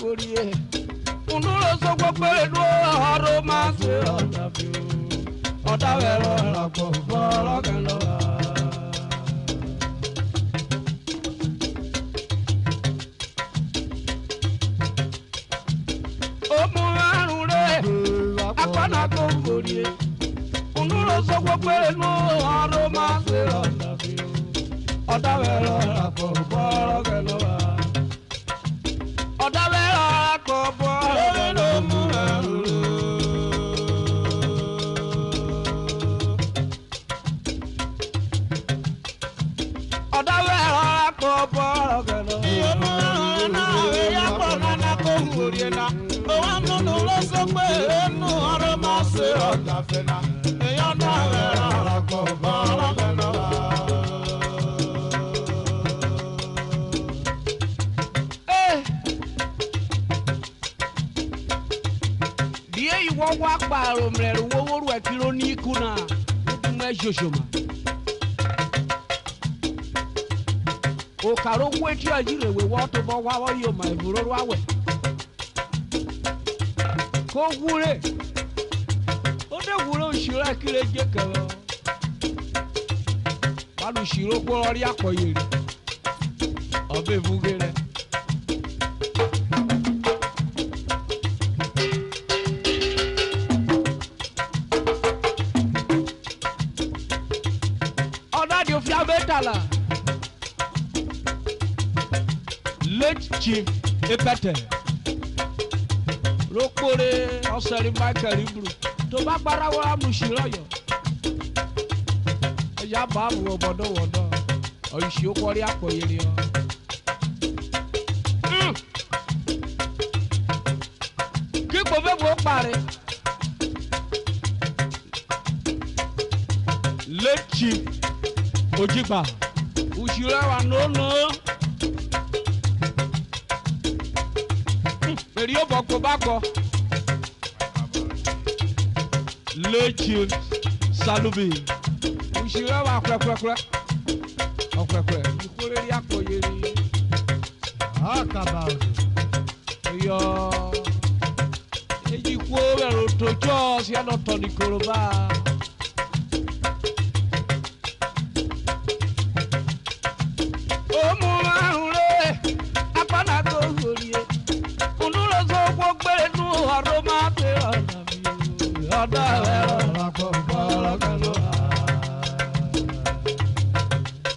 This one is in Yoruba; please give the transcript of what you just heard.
kurie unuro sokwo pere no horo ma se oda vero la ko boro kano o mo arure akona ko kurie unuro sokwo pere no horo ma se oda vero la ko boro kano oda vero la ko boro kano mo oda vero la ko boro kano na we ya ko na ko kurie na o wa no lo sokwo no horo ma se oda fena e ya na vero la ko boro kano wọ́n wá pààrọ̀ mẹ́rin wọ́wọ́ rú ẹ̀kíró ní ikú náà ọdún mẹ́jọ̀ṣọ̀mà. òkàrò owó etí ọ̀jìrèwé wọ́n tó bọ́ wá wọ́n yóò mà ìbúrò wáwẹ̀. kó wúre ó dé wúre òṣìṣẹ́ ẹ̀kíré jẹ́ kẹrọ. wọ́n lu ṣìró gbọ́rọ̀ rí àpọ̀yèrè ọbẹ̀ ìbúgẹ́ rẹ̀. Betala late chief Epete Rokore Oseri Michael Ibru tó bá gbára wọ́n amúṣì lọ́yọ̀ ẹ̀yà bá àbúrò ọ̀bọ̀dọ̀wọ̀dọ̀ ọ̀yìṣì ó kọrí àpọ̀yẹrẹ ọ. kí gbòmébò parí late chief Ojigba Ushira wa no eri o boko bako Lechi Salubi Ushira wa kwekwe okwekwe ikore ri akoyeri akaba yo eji ku o bero tojo si ano to ni koroba